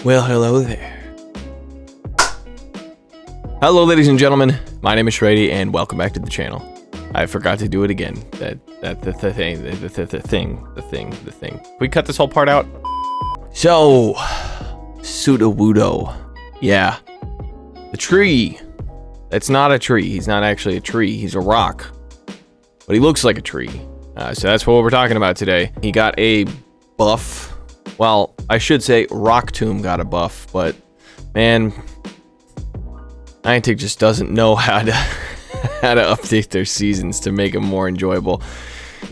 Well, hello there. Hello, ladies and gentlemen. My name is Shrady, and welcome back to the channel. I forgot to do it again. The thing. Can we cut this whole part out? So, SUDOWOODO. Yeah. The tree. That's not a tree. He's not actually a tree. He's a rock. But he looks like a tree. So that's what we're talking about today. He got a buff. Well, I should say Rock Tomb got a buff, but man, Niantic just doesn't know how to update their seasons to make them more enjoyable.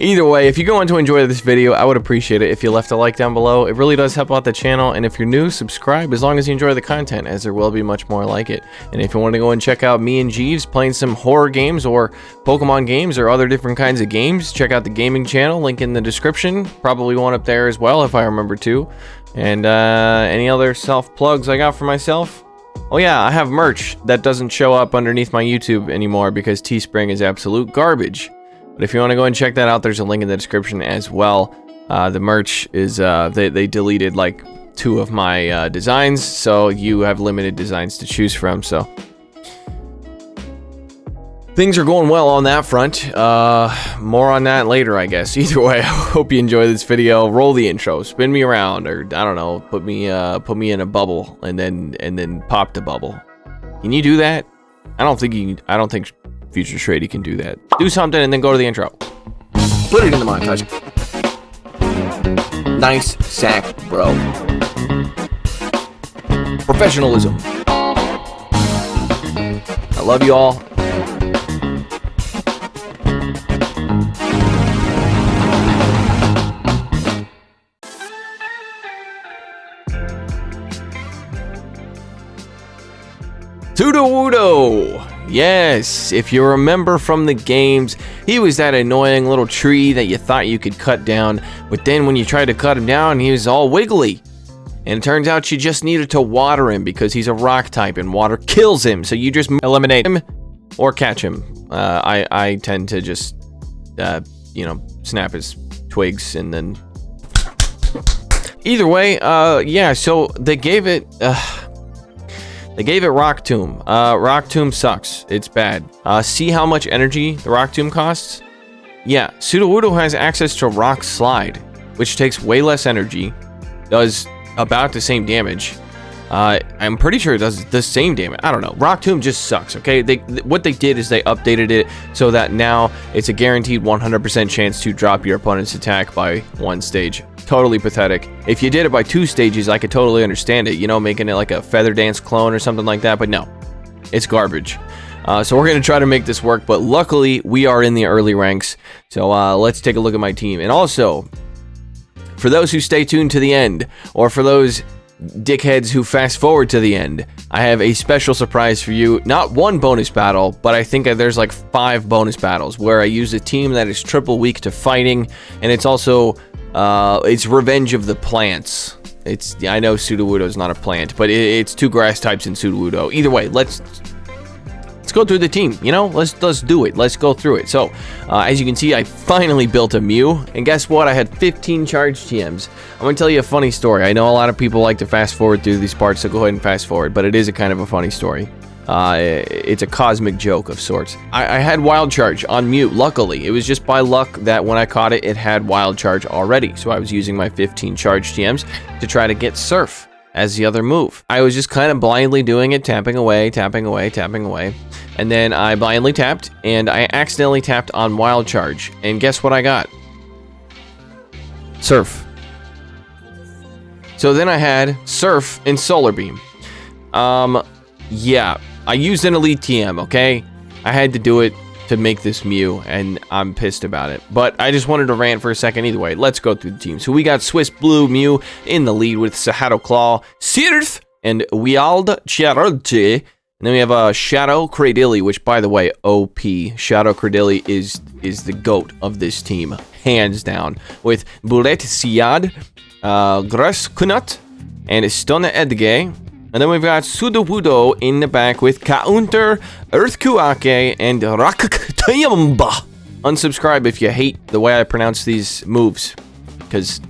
Either way, if you're going to enjoy this video, I would appreciate it if you left a like down below. It really does help out the channel, and if you're new, subscribe as long as you enjoy the content, as there will be much more like it. And if you want to go and check out me and Jeeves playing some horror games or Pokemon games or other different kinds of games, check out the gaming channel, link in the description. Probably one up there as well if I remember to. And any other self-plugs I got for myself? Oh yeah, I have merch that doesn't show up underneath my YouTube anymore because Teespring is absolute garbage. But if you want to go and check that out, there's a link in the description as well. The merch is, they deleted like 2 of my designs, so you have limited designs to choose from, so. Things are going well on that front. More on that later, I guess. Either way, I hope you enjoy this video. Roll the intro, spin me around, or I don't know, put me in a bubble and then pop the bubble. Can you do that? I don't think Future Shrady can do that. Do something and then go to the intro. Put it in the montage. Nice sack, bro. Professionalism. I love you all. SUDOWOODO! Yes, if you remember from the games, he was that annoying little tree that you thought you could cut down, but then when you tried to cut him down, he was all wiggly. And it turns out you just needed to water him because he's a rock type and water kills him, so you just eliminate him or catch him. I tend to just, you know, snap his twigs and then... Either way, yeah, so they gave it... They gave it Rock Tomb. Rock Tomb sucks. It's bad. See how much energy the Rock Tomb costs? Yeah, SUDOWOODO has access to Rock Slide, which takes way less energy, does about the same damage. I'm pretty sure it does the same damage. I don't know. Rock Tomb just sucks, okay? What they did is they updated it so that now it's a guaranteed 100% chance to drop your opponent's attack by 1 stage. Totally pathetic. If you did it by 2 stages, I could totally understand it, you know, making it like a Feather Dance clone or something like that, but no, it's garbage. So we're going to try to make this work, but luckily we are in the early ranks, so let's take a look at my team. And also, for those who stay tuned to the end, or for those dickheads who fast forward to the end, I have a special surprise for you. Not 1 bonus battle, but I think there's like 5 bonus battles where I use a team that is triple weak to fighting, and it's also... it's Revenge of the Plants. I know SUDOWOODO is not a plant, but it's 2 grass types in SUDOWOODO. Either way, let's go through the team, you know? Let's do it. Let's go through it. So, as you can see, I finally built a Mew, and guess what? I had 15 charge TMs. I'm going to tell you a funny story. I know a lot of people like to fast forward through these parts, so go ahead and fast forward, but it is a kind of a funny story. It's a cosmic joke of sorts. I had Wild Charge on Mew, luckily. It was just by luck that when I caught it, it had Wild Charge already. So I was using my 15 charge TMs to try to get Surf as the other move. I was just kind of blindly doing it, tapping away. And then I blindly tapped, and I accidentally tapped on Wild Charge. And guess what I got? Surf. So then I had Surf and Solar Beam. Yeah. I used an Elite TM, okay? I had to do it to make this Mew, and I'm pissed about it. But I just wanted to rant for a second either way. Let's go through the team. So we got Swiss Blue Mew in the lead with Sahado Claw, Sirth, and Wild Charge. And then we have Shadow Cradilly, which, by the way, OP. Shadow Cradilly is the GOAT of this team, hands down. With Bullet Siad, Grass Kunat, and Stone Edge. And then we've got SUDOWOODO in the back with Counter, Earthquake, and Rakakayamba. unsubscribe if you hate the way I pronounce these moves, because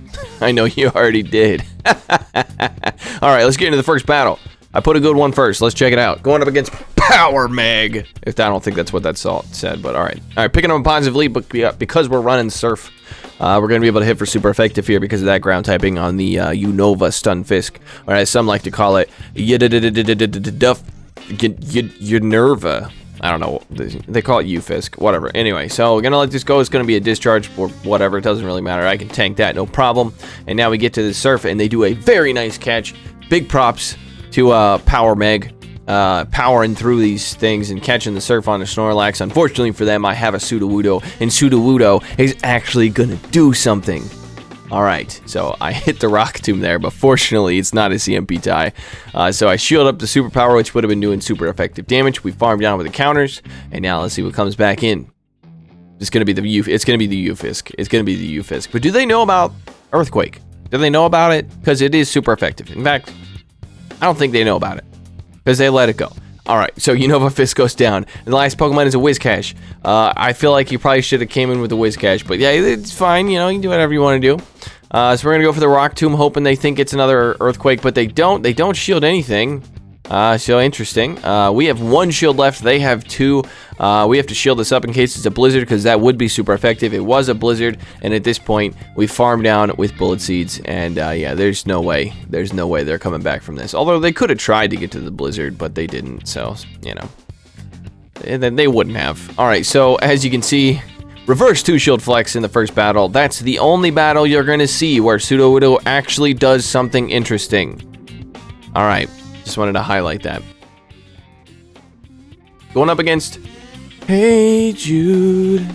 I know you already did. All right, let's get into the first battle. I put a good one first. Let's check it out. Going up against Power Meg. I don't think that's what that said, but all right. All right, picking up a positive lead, but because we're running Surf, we're going to be able to hit for super effective here because of that ground typing on the Unova Stun Fisk, or as some like to call it, Unnerva. I don't know. They call it U-Fisk. Whatever. Anyway, so we're going to let this go. It's going to be a discharge or whatever. It doesn't really matter. I can tank that, no problem. And now we get to the Surf, and they do a very nice catch. Big props to Power Meg. Powering through these things and catching the Surf on the Snorlax. Unfortunately for them, I have a SUDOWOODO, and SUDOWOODO is actually going to do something. Alright, so I hit the Rock Tomb there, but fortunately it's not a CMP tie. So I shield up the Superpower, which would have been doing super effective damage. We farmed down with the counters, and now let's see what comes back in. It's gonna be the U-Fisk. It's gonna be the U-Fisk. But do they know about Earthquake? Do they know about it? Because it is super effective. In fact, I don't think they know about it, because they let it go. Alright, so Unova Fisk goes down. And the last Pokemon is a Whiscash. I feel like you probably should have came in with a Whiscash, but yeah, it's fine. You know, you can do whatever you want to do. So we're going to go for the Rock Tomb, hoping they think it's another Earthquake, but they don't. They don't shield anything. So interesting. We have one shield left. They have two. We have to shield this up in case it's a Blizzard, because that would be super effective. It was a Blizzard, and at this point, we farm down with Bullet Seeds, and yeah, there's no way. There's no way they're coming back from this. Although they could have tried to get to the Blizzard, but they didn't, so, you know. And then they wouldn't have. All right, so as you can see, reverse 2-shield flex in the first battle. That's the only battle you're going to see where SUDOWOODO actually does something interesting. All right. Just wanted to highlight that. Going up against Hey Jude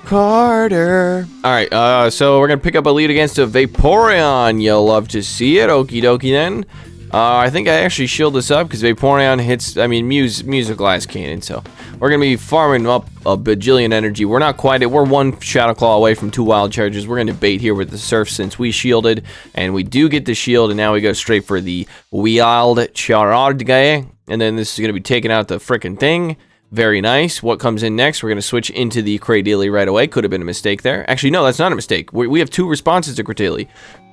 Carter. Alright, so we're going to pick up a lead against a Vaporeon. You'll love to see it. Okie dokie then. I think I actually shield this up because Vaporeon hits, Mew's a glass cannon, so we're going to be farming up a bajillion energy. We're not quite we're one Shadow Claw away from 2 wild charges. We're going to bait here with the Surf since we shielded, and we do get the shield, and now we go straight for the wild charge guy, and then this is going to be taking out the frickin' thing. Very nice. What comes in next? We're going to switch into the Cradily right away. Could have been a mistake there. Actually, no, that's not a mistake. We have 2 responses to Cradily.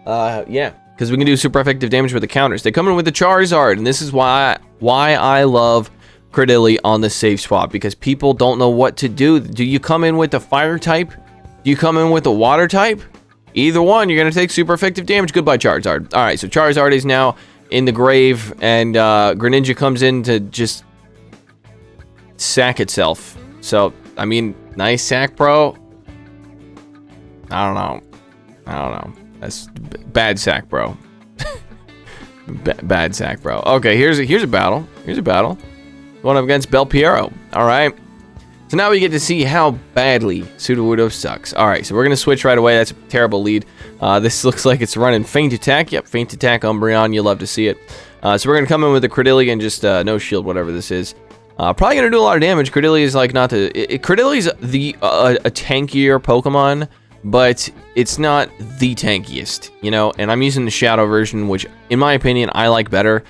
Yeah. Because we can do super effective damage with the counters. They come in with the Charizard, and this is why I love Cradily on the safe swap, because people don't know what to do. Do you come in with the fire type? Do you come in with the water type? Either one, you're going to take super effective damage. Goodbye, Charizard. All right, so Charizard is now in the grave, and Greninja comes in to just sack itself. So, nice sack, bro. I don't know. That's bad sack, bro. Bad sack, bro. Okay, here's a battle. Going up against Belpiero. All right. So now we get to see how badly SUDOWOODO sucks. All right, so we're gonna switch right away. That's a terrible lead. This looks like it's running Feint Attack. Yep, Feint Attack Umbreon. You'll love to see it. So we're gonna come in with the Cradily and just no shield, whatever this is. Probably gonna do a lot of damage. Cradily is like not the. Cradily's the a tankier Pokemon, but it's not the tankiest, you know, and I'm using the Shadow version, which, in my opinion, I like better.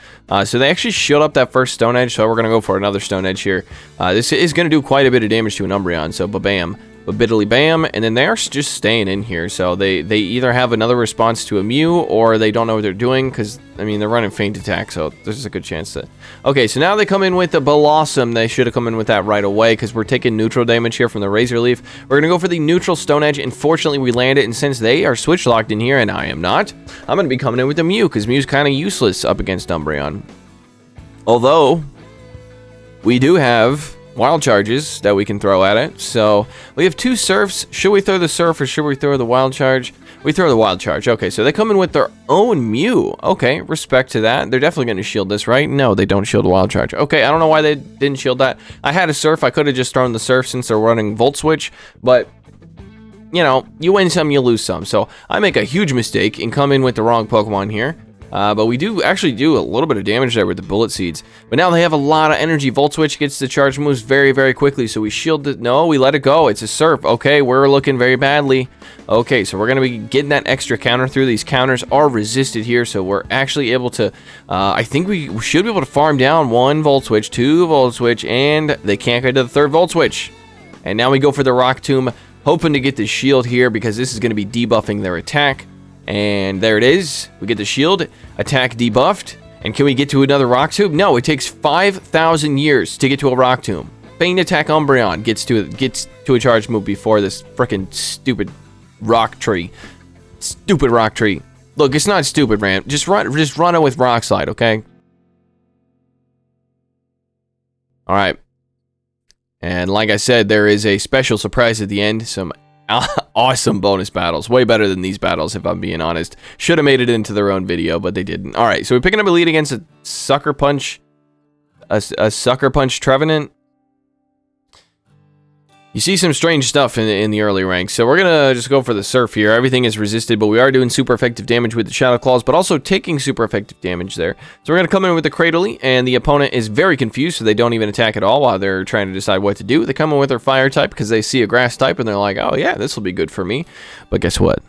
So they actually shield up that first Stone Edge, so we're going to go for another Stone Edge here. This is going to do quite a bit of damage to an Umbreon, so ba-bam. Biddly bam, and then they're just staying in here, so they either have another response to a Mew, or they don't know what they're doing, because, they're running Feint Attack, so there's a good chance that... Okay, so now they come in with the Blossom. They should have come in with that right away, because we're taking neutral damage here from the Razor Leaf. We're going to go for the neutral Stone Edge. Unfortunately, we land it, and since they are switch locked in here, and I am not, I'm going to be coming in with the Mew, because Mew's kind of useless up against Umbreon. Although, we do have wild charges that we can throw at it. So we have 2 Surfs. Should we throw the Surf or should we throw the wild charge? We throw the wild charge. Okay, so they come in with their own Mew. Okay, respect to that. They're definitely going to shield this, right? No, they don't shield the wild charge. Okay, I don't know why they didn't shield that. I had a Surf. I could have just thrown the Surf since they're running Volt Switch, but you know, you win some, you lose some. So I make a huge mistake and come in with the wrong Pokemon here. But we do actually do a little bit of damage there with the Bullet Seeds. But now they have a lot of energy. Volt Switch gets the charge moves very, very quickly. So we shield it. No, we let it go. It's a Surf. Okay, we're looking very badly. Okay, so we're going to be getting that extra counter through. These counters are resisted here. So we're actually able to... I think we should be able to farm down 1 Volt Switch, 2 Volt Switch, and they can't get to the 3rd Volt Switch. And now we go for the Rock Tomb, hoping to get the shield here because this is going to be debuffing their attack. And there it is. We get the shield, attack debuffed. And can we get to another Rock Tomb? No, it takes 5,000 years to get to a Rock Tomb. Feign Attack Umbreon gets to a charge move before this frickin' stupid rock tree. Stupid rock tree. Look, it's not stupid, man. Just run it with Rock Slide, okay? All right. And like I said, there is a special surprise at the end. Some awesome bonus battles. Way better than these battles, if I'm being honest. Should have made it into their own video, but they didn't. All right, so we're picking up a lead against a Sucker Punch. A Sucker Punch Trevenant. You see some strange stuff in the early ranks, so we're gonna just go for the Surf here. Everything is resisted, but we are doing super effective damage with the Shadow Claws, but also taking super effective damage there. So we're gonna come in with the Cradily, and the opponent is very confused, so they don't even attack at all while they're trying to decide what to do. They come in with their Fire type because they see a Grass type, and they're like, oh yeah, this will be good for me. But guess what?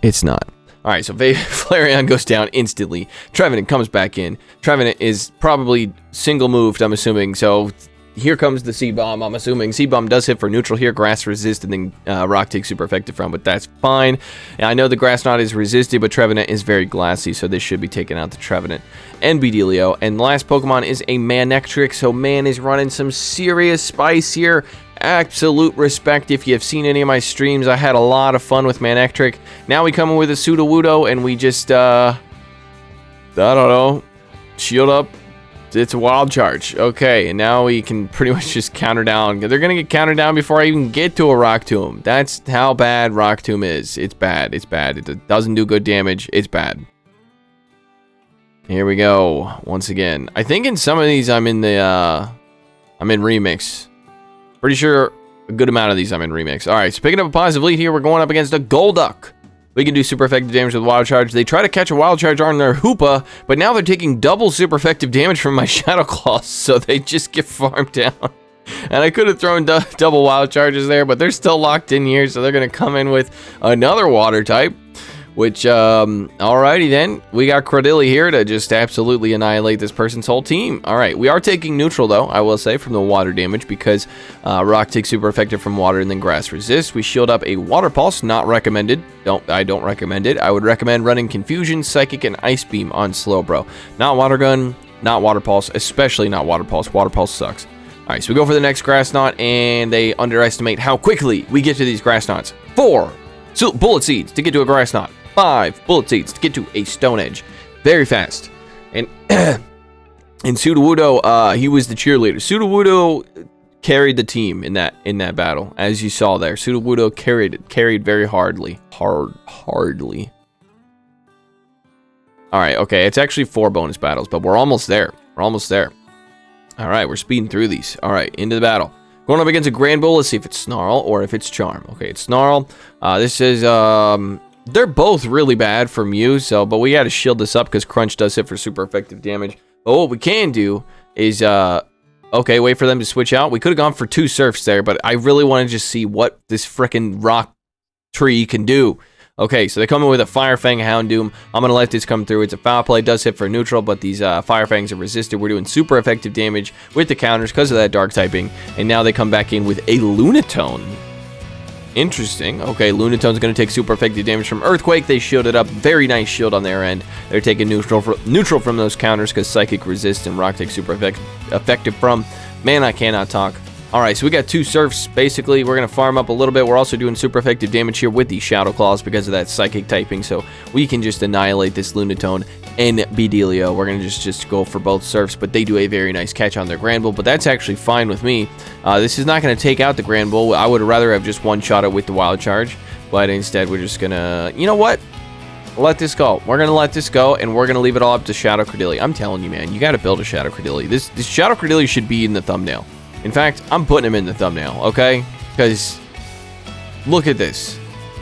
It's not. Alright, so Flareon goes down instantly. Trevenant comes back in. Trevenant is probably single moved, I'm assuming, so here comes the C-Bomb, I'm assuming. C-Bomb does hit for neutral here. Grass resist, and then Rock takes super effective from, but that's fine. And I know the Grass Knot is resisted, but Trevenant is very glassy, so this should be taking out the Trevenant and Bedelio. And the last Pokemon is a Manectric, so Man is running some serious spice here. Absolute respect. If you have seen any of my streams, I had a lot of fun with Manectric. Now we come in with a SUDOWOODO, and we just, I don't know, shield up. It's a Wild Charge. Okay, and now we can pretty much just counter down. They're going to get countered down before I even get to a Rock Tomb. That's how bad Rock Tomb is. It's bad. It's bad. It doesn't do good damage. It's bad. Here we go. Once again. I think in some of these I'm in Remix. Pretty sure a good amount of these I'm in Remix. Alright, so picking up a positive lead here. We're going up against a Golduck. We can do super effective damage with Wild Charge. They try to catch a Wild Charge on their Hoopa, but now they're taking double super effective damage from my Shadow Claws, so they just get farmed down. And I could have thrown double Wild Charges there, but they're still locked in here, so they're going to come in with another Water type. Which, alrighty then. We got Cradily here to just absolutely annihilate this person's whole team. Alright, we are taking neutral, though, I will say, from the water damage, because Rock takes super effective from water and then Grass resists. We shield up a Water Pulse, not recommended. I don't recommend it. I would recommend running Confusion, Psychic, and Ice Beam on Slowbro. Not Water Gun, not Water Pulse, especially not Water Pulse. Water Pulse sucks. Alright, so we go for the next Grass Knot, and they underestimate how quickly we get to these Grass Knots. 4 Bullet Seeds to get to a Grass Knot. 5 Bullet Seeds to get to a Stone Edge. Very fast. And in SUDOWOODO, he was the cheerleader. SUDOWOODO carried the team in that battle, as you saw there. SUDOWOODO carried very hardly. Hardly. Alright, okay, it's actually 4 bonus battles, but we're almost there. We're almost there. Alright, we're speeding through these. Alright, into the battle. Going up against a Granbull. Let's see if it's Snarl or if it's Charm. Okay, it's Snarl. This is, they're both really bad for Mew, but we got to shield this up because Crunch does hit for super effective damage. But what we can do is, okay, wait for them to switch out. We could have gone for 2 Surfs there, but I really want to just see what this frickin' rock tree can do. Okay, so they come in with a Fire Fang Houndoom. I'm going to let this come through. It's a Foul Play, does hit for neutral, but these Fire Fangs are resisted. We're doing super effective damage with the counters because of that Dark typing. And now they come back in with a Lunatone. Interesting. Okay, Lunatone's going to take super effective damage from Earthquake. They shielded up. Very nice shield on their end. They're taking neutral from those counters because Psychic resists and Rock takes super effective from. Man, I cannot talk. Alright, so we got 2 Surfs. Basically, we're going to farm up a little bit. We're also doing super effective damage here with the Shadow Claws because of that Psychic typing. So we can just annihilate this Lunatone and Bedelio. We're going to just go for both Surfs, but they do a very nice catch on their Granbull. But that's actually fine with me. This is not going to take out the Granbull. I would rather have just one-shot it with the Wild Charge. But instead, we're just going to... You know what? Let this go. We're going to let this go, and we're going to leave it all up to Shadow Cradily. I'm telling you, man, you got to build a Shadow Cradily. This Shadow Cradily should be in the thumbnail. In fact, I'm putting him in the thumbnail, okay? Because look at this.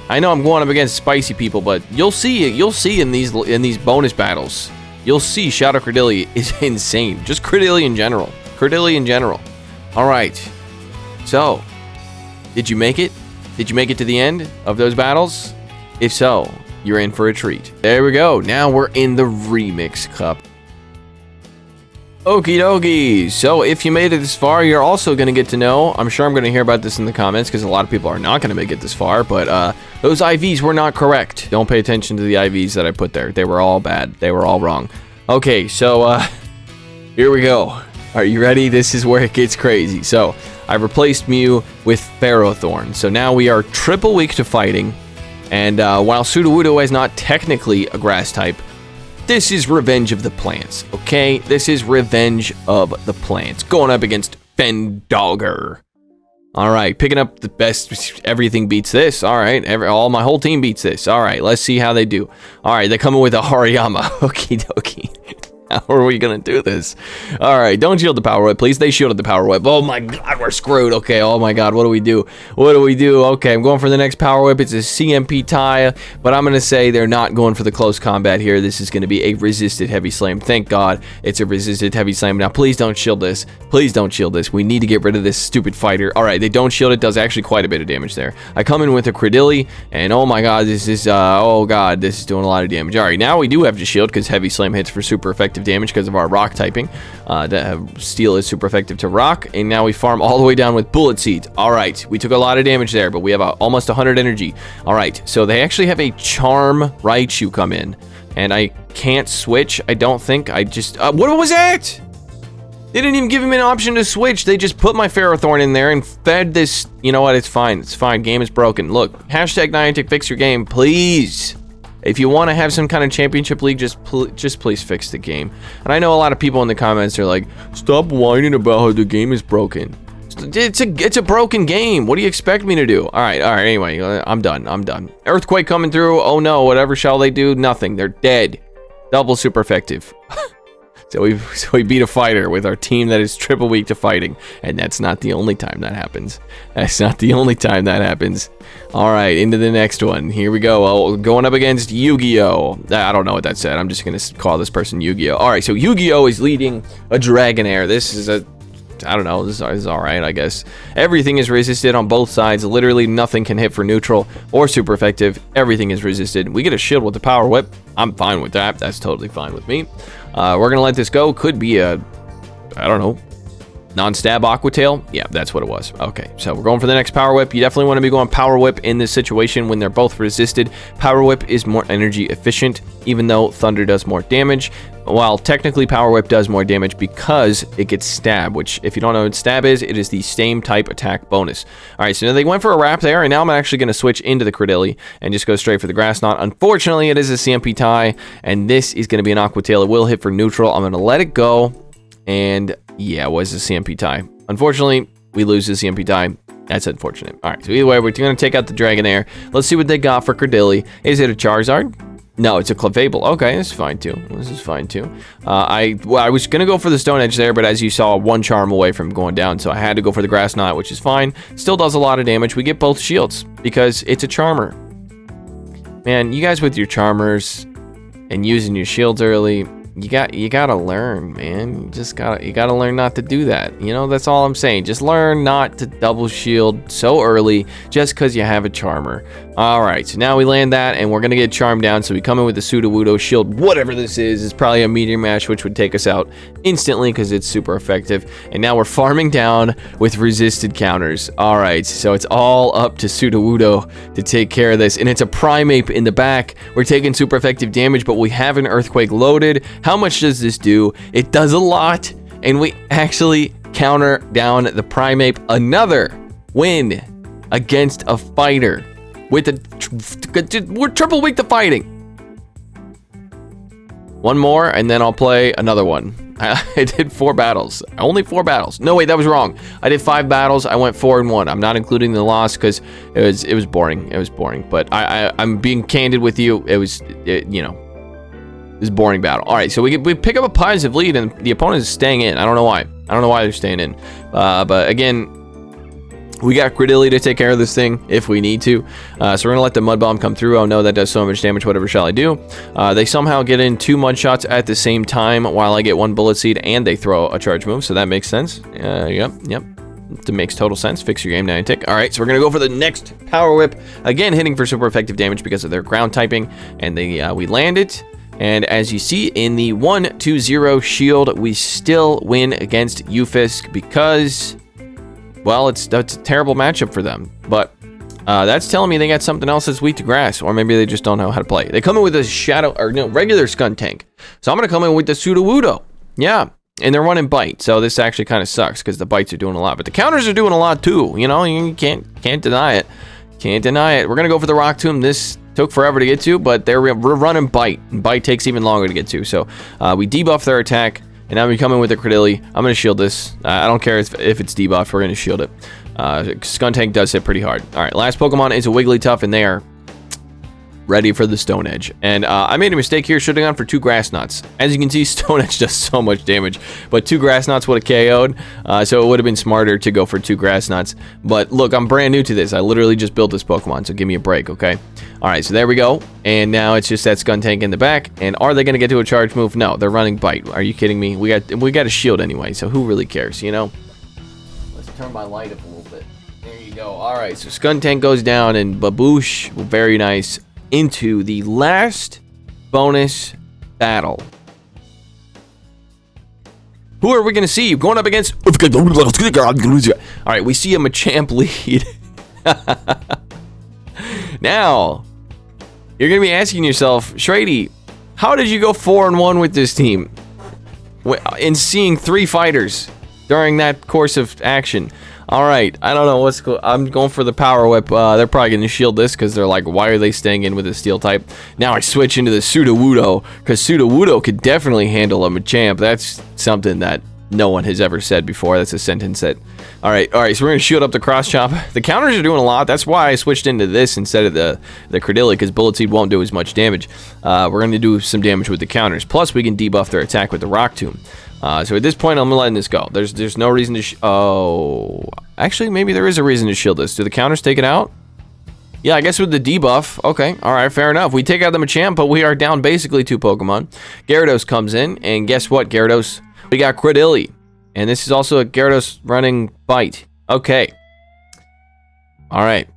I know I'm going up against spicy people, but you'll see in these bonus battles. You'll see Shadow Cradily is insane. Just Cradily in general. Cradily in general. All right. So, did you make it? Did you make it to the end of those battles? If so, you're in for a treat. There we go. Now we're in the Remix Cup. Okie dokie. So if you made it this far, you're also going to get to know, I'm sure I'm going to hear about this in the comments because a lot of people are not going to make it this far, but those IVs were not correct. Don't pay attention to the IVs that I put there. They were all bad. They were all wrong. Okay, so here we go. Are you ready? This is where it gets crazy. So I replaced Mew with Ferrothorn. So now we are triple weak to fighting. And while SUDOWOODO is not technically a grass type, this is Revenge of the Plants, okay? This is Revenge of the Plants. Going up against Fendogger. All right, picking up the best. Everything beats this. All right, my whole team beats this. All right, let's see how they do. All right, they're coming with a Hariyama. Okie dokie. How are we gonna do this? All right, don't shield the power whip, please. They shielded the power whip. Oh my god, we're screwed. Okay, oh my god, what do we do? What do we do? Okay, I'm going for the next power whip. It's a CMP tie, but I'm gonna say they're not going for the close combat here. This is gonna be a resisted heavy slam. Thank god it's a resisted heavy slam. Now, please don't shield this. Please don't shield this. We need to get rid of this stupid fighter. All right, they don't shield it. Does actually quite a bit of damage there. I come in with a Cradily, and oh my god, this is oh god, this is doing a lot of damage. All right, now we do have to shield because heavy slam hits for super effective damage because of our rock typing. Steel is super effective to rock, and now we farm all the way down with bullet seeds. All right, we took a lot of damage there, but we have almost 100 energy. All right, so they actually have a Charm Raichu come in, and I can't switch. I don't think. I just what was that? They didn't even give him an option to switch. They just put my Ferrothorn in there and fed this. You know what? It's fine. It's fine. Game is broken. Look, hashtag Niantic, fix your game, please. If you want to have some kind of championship league, just please fix the game. And I know a lot of people in the comments are like, stop whining about how the game is broken. It's a broken game. What do you expect me to do? All right. Anyway, I'm done. Earthquake coming through. Oh no, whatever shall they do? Nothing. They're dead. Double super effective. So we beat a fighter with our team that is triple weak to fighting, and that's not the only time that happens. That's not the only time that happens. All right, into the next one. Here we go. Oh, going up against Yu-Gi-Oh! I don't know what that said. I'm just gonna call this person Yu-Gi-Oh! All right, so Yu-Gi-Oh! Is leading a Dragonair. This is a I don't know, this is all right, I guess. Everything is resisted on both sides. Literally nothing can hit for neutral or super effective. Everything is resisted. We get a shield with the power whip. I'm fine with that. That's totally fine with me. We're gonna let this go. Could be a, I don't know, non-stab Aqua Tail. Yeah, that's what it was. Okay, so we're going for the next power whip. You definitely want to be going power whip in this situation when they're both resisted. Power whip is more energy efficient, even though thunder does more damage. While technically power whip does more damage because it gets stab, which if you don't know what stab is, it is the same type attack bonus. All right, so now they went for a wrap there, and now I'm actually going to switch into the Cradily and just go straight for the Grass Knot. Unfortunately, it is a CMP tie, and this is going to be an Aqua Tail. It will hit for neutral. I'm going to let it go, and yeah, it was a CMP tie. Unfortunately, we lose the CMP tie. That's unfortunate. All right, so either way, we're going to take out the Dragonair. Let's see what they got for Cradily. Is it a Charizard? No, it's a Clefable. Okay, this is fine too. This is fine too. I was gonna go for the Stone Edge there, but as you saw, one charm away from going down, so I had to go for the Grass Knot, which is fine. Still does a lot of damage. We get both shields because it's a Charmer. Man, you guys with your Charmers and using your shields early, you gotta learn, man. You gotta learn not to do that. You know, that's all I'm saying. Just learn not to double shield so early just because you have a Charmer. All right, so now we land that, and we're gonna get Charm down. So we come in with the SUDOWOODO shield, whatever this is. It's probably a Meteor Mash, which would take us out instantly because it's super effective. And now we're farming down with resisted counters. All right, so it's all up to SUDOWOODO to take care of this, and it's a Primeape in the back. We're taking super effective damage, but we have an Earthquake loaded. How much does this do? It does a lot, and we actually counter down the Primeape. Another win against a fighter with we're triple weak to fighting. One more, and then I'll play another one. I did 4 battles. Only 4 battles. No, wait, that was wrong. I did 5 battles. I went 4-1. I'm not including the loss because it was boring. It was boring. But I'm being candid with you. It was you know. This boring battle. All right, so we pick up a positive lead, and the opponent is staying in. I don't know why. I don't know why they're staying in. But again, we got Cradily to take care of this thing if we need to. So we're gonna let the Mud Bomb come through. Oh no, that does so much damage. Whatever shall I do? They somehow get in 2 Mud Shots at the same time while I get 1 Bullet Seed, and they throw a charge move. So that makes sense. Yep. It makes total sense. Fix your game, Niantic. All right, so we're gonna go for the next Power Whip. Again, hitting for super effective damage because of their ground typing, and we land it. And as you see in the 1-2-0 shield, we still win against Ufisk because, well, that's a terrible matchup for them. But that's telling me they got something else that's weak to grass, or maybe they just don't know how to play. They come in with a regular Skuntank. So I'm going to come in with the SUDOWOODO. Yeah. And they're running bite, so this actually kind of sucks because the bites are doing a lot, but the counters are doing a lot too. You know, you can't deny it. Can't deny it. We're gonna go for the Rock Tomb. This took forever to get to, but we're running bite, and bite takes even longer to get to. So we debuff their attack, and now we come in with the Credilli. I'm gonna shield this. I don't care if it's debuffed. We're gonna shield it. Skuntank does hit pretty hard. All right, last Pokemon is a Wigglytuff, and they are ready for the Stone Edge. And I made a mistake here, should have gone for 2 Grass Knots. As you can see, Stone Edge does so much damage, but 2 Grass Knots would have KO'd, so it would have been smarter to go for 2 Grass Knots. But look, I'm brand new to this. I literally just built this Pokemon, so give me a break, okay? All right, so there we go. And now it's just that Skuntank in the back. And are they going to get to a charge move? No, they're running bite. Are you kidding me? We got a shield anyway, so who really cares, you know? Let's turn my light up a little bit. There you go. All right, so Skuntank goes down, and Baboosh, very nice, into the last bonus battle. Who are we going to see? Going up against... Alright, we see a Machamp lead. Now, you're going to be asking yourself, Shrady, how did you go 4-1 with this team? In seeing 3 fighters during that course of action. Alright, I don't know what's cool. I'm going for the Power Whip. They're probably going to shield this because they're like, why are they staying in with a Steel type? Now I switch into the SUDOWOODO because SUDOWOODO could definitely handle a Machamp. That's something that no one has ever said before. That's a sentence that... Alright, so we're going to shield up the Cross Chop. The counters are doing a lot. That's why I switched into this instead of the Credilli, because Bullet Seed won't do as much damage. We're going to do some damage with the counters. Plus, we can debuff their attack with the Rock Tomb. So at this point, I'm letting this go. There's no reason to... Oh... Actually, maybe there is a reason to shield this. Do the counters take it out? Yeah, I guess with the debuff. Okay, alright, fair enough. We take out the Machamp, but we are down basically 2 Pokemon. Gyarados comes in, and guess what, Gyarados? We got Credilli. And this is also a Gyarados running bite. Okay. Alright.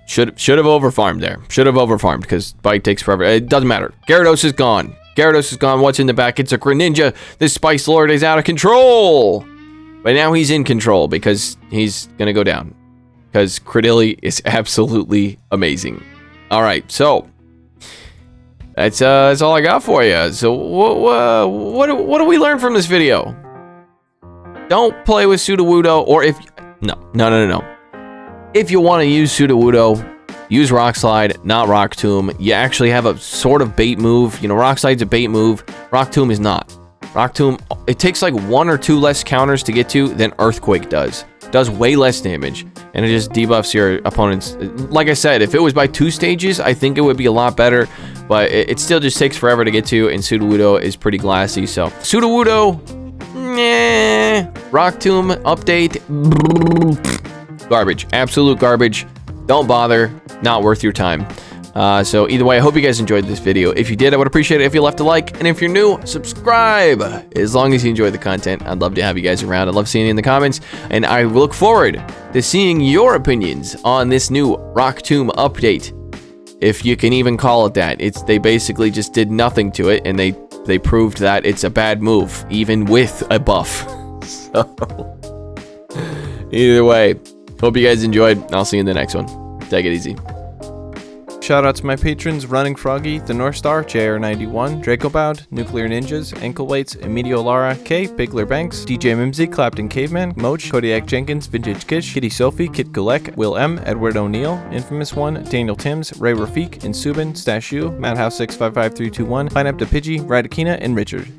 Should have overfarmed there. Should have overfarmed, because bite takes forever. It doesn't matter. Gyarados is gone. Gyarados is gone. What's in the back? It's a Greninja. This Spice Lord is out of control. But now he's in control because he's going to go down. Because Credilli is absolutely amazing. Alright, so. That's all I got for you. So what do we learn from this video? Don't play with SUDOWOODO, or if... No. If you want to use SUDOWOODO, use Rock Slide, not Rock Tomb. You actually have a sort of bait move. You know, Rock Slide's a bait move. Rock Tomb is not. Rock Tomb, it takes like 1 or 2 less counters to get to than Earthquake does. It does way less damage, and it just debuffs your opponents. Like I said, if it was by 2 stages, I think it would be a lot better, but it still just takes forever to get to, and SUDOWOODO is pretty glassy, so. SUDOWOODO, Rock Tomb update, garbage, absolute garbage. Don't bother, not worth your time. So either way, I hope you guys enjoyed this video. If you did, I would appreciate it if you left a like, and if you're new, subscribe. As long as you enjoy the content, I'd love to have you guys around. I'd love seeing you in the comments, and I look forward to seeing your opinions on this new Rock Tomb update, if you can even call it that. They basically just did nothing to it, and they proved that it's a bad move, even with a buff. So, either way, hope you guys enjoyed. I'll see you in the next one. Take it easy. Shout out to my patrons: Running Froggy, The North Star, JR91, Dracobowd, Nuclear Ninjas, Ankle-Weights, Emilio Lara, K, Bigler Banks, DJ Mimsy, Clapton Caveman, Moach, Kodiak Jenkins, Vintage Kish, Kitty Sophie, Kit Gulek, Will M, Edward O'Neill, Infamous One, Daniel Timms, Ray Rafik, Insubin, Stashu, Madhouse 655321, Pineapple Pidgey, Radakina, and Richard.